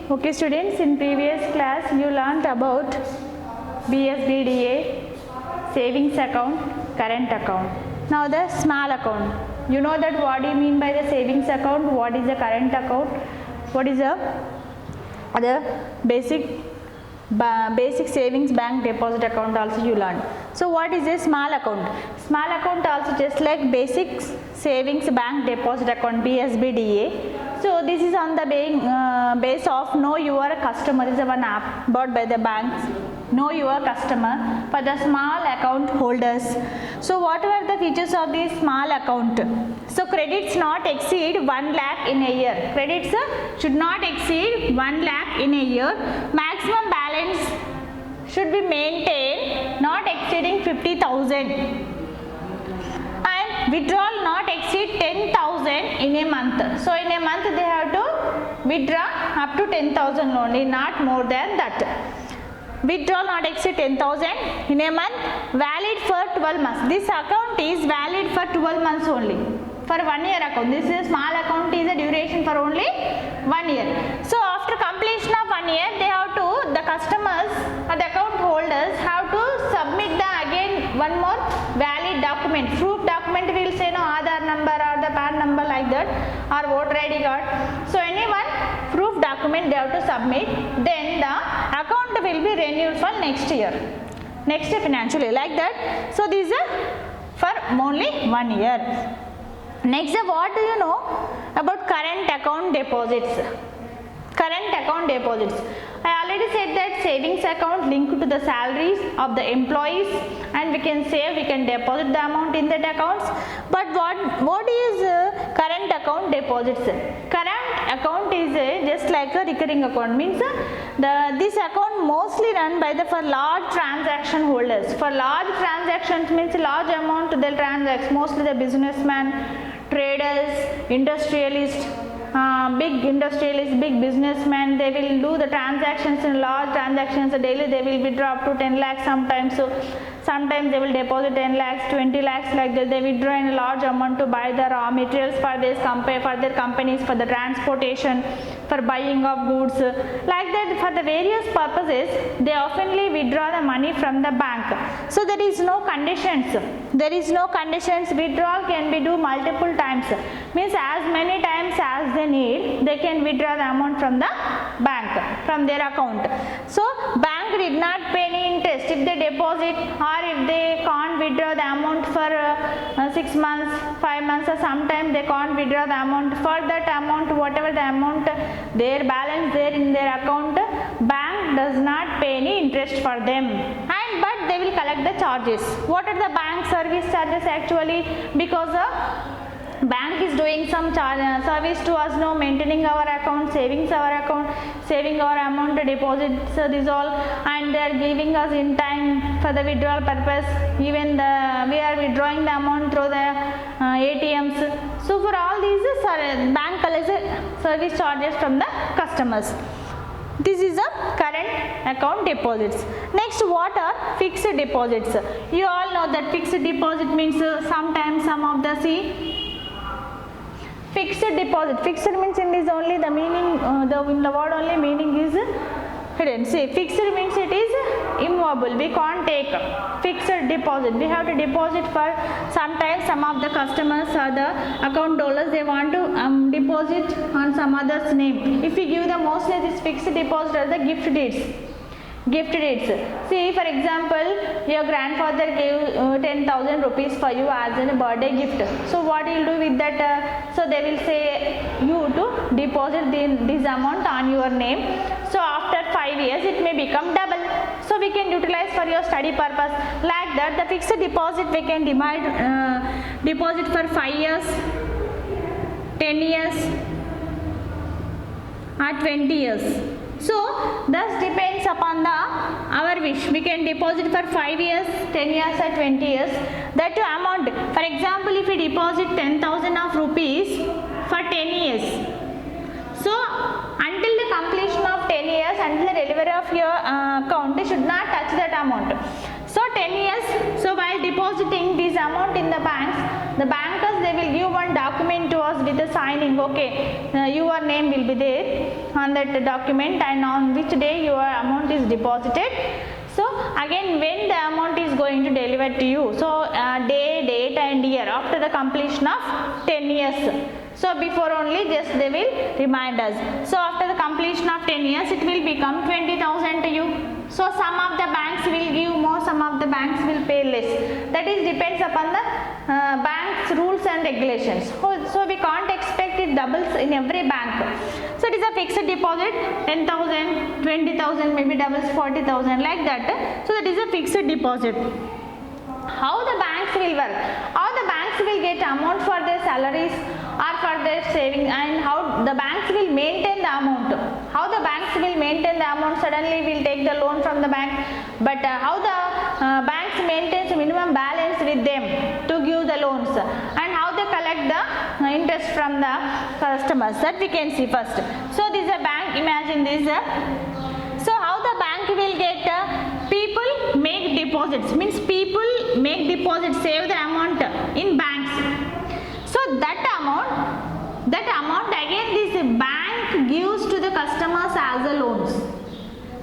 Okay students, in previous class you learnt about BSBDA, savings account, current account. Now the small account. You know that what do you mean by the savings account, what is the current account, what is the basic savings bank deposit account also you learned. So what is a small account? Small account also just like basic savings bank deposit account, BSBDA. So this is on the base of know your customer. Is one app bought by the banks. Know your customer for the small account holders. So what are the features of this small account? So credits not exceed 1 lakh in a year. Credits should not exceed 1 lakh in a year. Maximum balance should be maintained not exceeding 50,000. And withdrawal not exceed 10,000 in a month. So in a month they have to withdraw up to 10,000 only, not more than that. Withdrawal not exceed 10,000 in a month, valid for 12 months. This account is valid for 12 months only. For 1 year account. This is small account is a duration for only 1 year. So after completion of 1 year, they have to, the customers or the account holders have to submit the again one more valid document. Proof document will say no Aadhaar number or the PAN number like that or voter ID card. So anyone proof document they have to submit, then the account will be renewed for next year, next financial year like that. So this is for only 1 year. Next, what do you know about current account deposits? Current account deposits. I already said that savings account linked to the salaries of the employees, and we can save, we can deposit the amount in that accounts. But what is current account deposits? Current account is just like a recurring account, means this account mostly run by the for large transaction holders. For large transactions means large amount they'll transact, mostly the businessmen, traders, industrialists, big industrialists, big businessmen, they will do the transactions in large transactions daily. They will withdraw up to 10 lakhs sometimes. So sometimes they will deposit 10 lakhs, 20 lakhs like that. They withdraw in a large amount to buy the raw materials for this for their companies, for the transportation, for buying of goods. Like that, for the various purposes, they oftenly withdraw the money from the bank. So there is no conditions. There is no conditions. Withdrawal can be do multiple times. Means as many times as they need, they can withdraw the amount from the bank, from their account. So bank did not pay any interest if they deposit, or if they can't withdraw the amount for 6 months, 5 months, or sometimes they can't withdraw the amount. For that amount, whatever the amount, their balance there in their account, bank does not pay any interest for them, and but they will collect the charges. What are the bank service charges actually? Because bank is doing some service to us, no, maintaining our account, saving our amount, deposits, this all, and they are giving us in time for the withdrawal purpose. Even we are withdrawing the amount through the ATMs. So for all these, bank collects service charges from the customers. This is a current account deposits. Next, what are fixed deposits? You all know that fixed deposit means sometimes some of the fixed deposit. Fixed means in this only the meaning, the word only meaning is hidden. See, fixed means it is immovable. We can't take fixed deposit. We have to deposit for sometimes some of the customers or the account holders, they want to deposit on some other's name. If we give the mostly this fixed deposit are the gift deeds. Gift deeds. See, for example, your grandfather gave 10,000 rupees for you as a birthday gift. So what you will do with that? So they will say you to deposit this amount on your name. So after 5 years it may become double. So we can utilize for your study purpose. Like that, the fixed deposit we can deposit for 5 years, 10 years, or 20 years. So thus depends upon our wish. We can deposit for 5 years, 10 years, or 20 years. That amount, for example, if we deposit 10,000 of rupees for 10 years, so until the completion of 10 years, until the delivery of your account, they should not touch that amount. So 10 years, so while depositing this amount in the banks, the bankers, they will give one document to us with the signing. Okay, your name will be there on that document and on which day your amount is deposited. So again, when the amount is going to deliver to you, so day, date and year after the completion of 10 years. So before only just they will remind us. So after the completion of 10 years, it will become 20,000 to you. So some of the banks will give more, some of the banks will pay less. That is depends upon the bank's rules and regulations. So we can't expect it doubles in every bank. So it is a fixed deposit, 10,000, 20,000, maybe doubles 40,000 like that. So that is a fixed deposit. How the banks will work? How the banks will get amount for their salaries or for their saving, and how the banks will maintain the amount. How the banks will maintain the amount? Suddenly will take the loan from the bank, but how the banks maintains minimum balance with them to give the loans, and how they collect the interest from the customers, that we can see first. So this is a bank, imagine this. So how the bank will get people make deposits, means people make deposits, save the amount in banks. So that amount again this bank gives to the customers as a loans.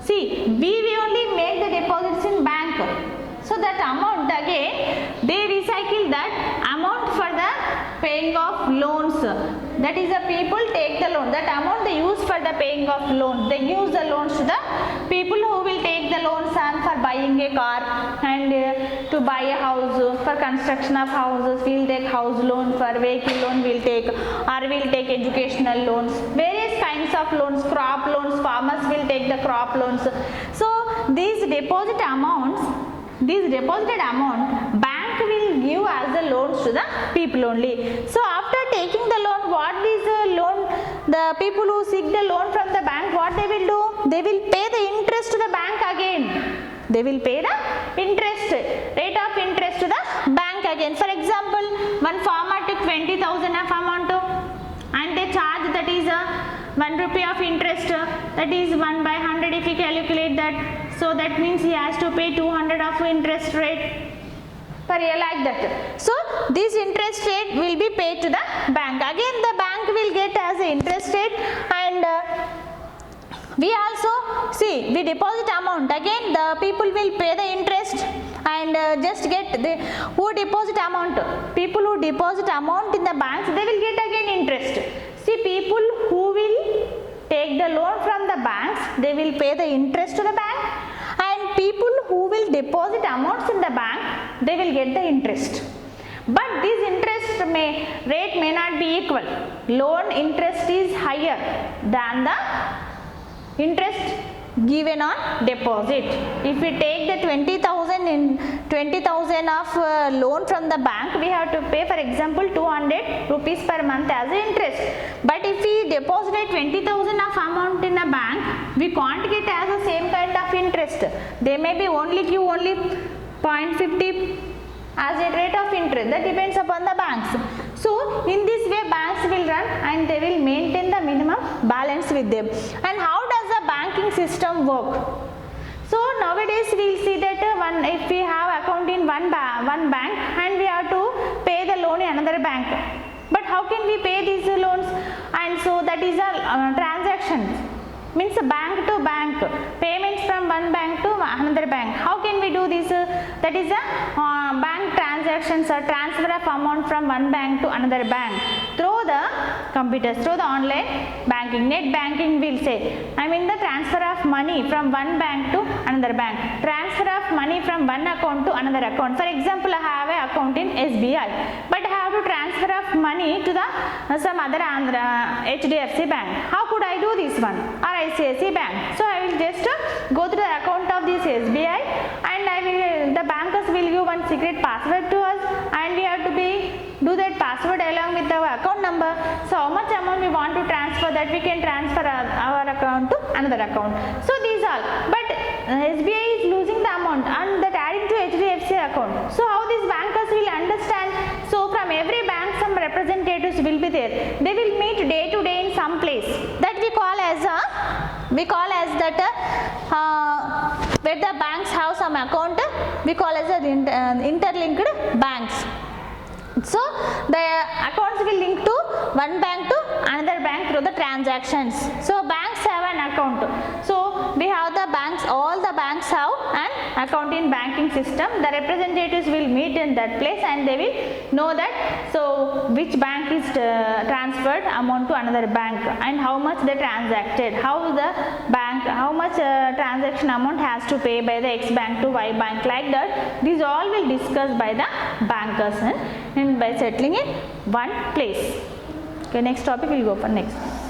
See, we only make the deposits in bank. So that amount again they recycle that amount for the paying of loans. That is the people take the loan. That amount they use for the paying of loans. They use the loans to the people who will take the loans and for buying a car and to buy a house, for construction of houses we'll take house loan, for vehicle loan we'll take, or we'll take educational loans, various kinds of loans, crop loans, farmers will take the crop loans. So these deposit amounts, this deposited amount bank will give as the loans to the people only. So after taking the loan, what is the loan, the people who seek the loan from the bank, what they will do? They will pay the interest to the bank again. They will pay the interest, rate of interest to the bank again. For example, one farmer took 20,000 of amount and they charge, that is 1 rupee of interest, that is 1 by 100 if you calculate that. So that means he has to pay 200 of interest rate per year, like that. So this interest rate will be paid to the bank. Again the bank will get as an interest rate, and we also see we deposit amount, again the people will pay the interest and just get the who deposit amount, people who deposit amount in the banks, they will get again interest. See, people who will take the loan from the banks, they will pay the interest to the bank, and people who will deposit amounts in the bank, they will get the interest. But this interest rate may not be equal. Loan interest is higher than the interest given on deposit. If we take the 20,000 of loan from the bank, we have to pay, for example, 200 rupees per month as interest. But if we deposit 20,000 of amount in a bank, we can't get as the same kind of interest. They may be only give only 0.50 as a rate of interest. That depends upon the banks. So in this way banks will run and they will maintain the minimum balance with them. And how does the banking system work? So nowadays we will see that if we have account in one bank and we have to pay the loan in another bank. But how can we pay these loans? And so that is a transaction. Means bank to bank, payments from one bank to another bank. How can we do this? That is a bank transactions or transfer of amount from one bank to another bank through the computers, through the online banking, net banking we'll say. I mean the transfer of money from one bank to another bank, transfer of money from one account to another account. For example, I have an account in SBI, but I have to transfer of money to the some other HDFC bank. How could I do this one? Or ICICI bank. So I will just go to the account of this SBI and the bankers will give one secret password to us, and we have to do that password along with our account number. So how much amount we want to transfer, that we can transfer our account to another account. So these all. But SBI is losing the amount and that adding to HDFC account. So how these bankers will understand? So from every bank some representatives will be there. They will meet day to day in some place. That we call as that where the banks have some account, we call as interlinked banks. So the accounts will link to one bank to another bank through the transactions. So banks have an account. So we have the banks, all the banks have an account in banking system. The representatives will meet in that place and they will know that so which bank is transferred amount to another bank and how much they transacted, how the bank, how much transaction amount has to pay by the X bank to Y bank, like that. These all will discussed by the bankers and by settling in one place. Okay, next topic we will go for next.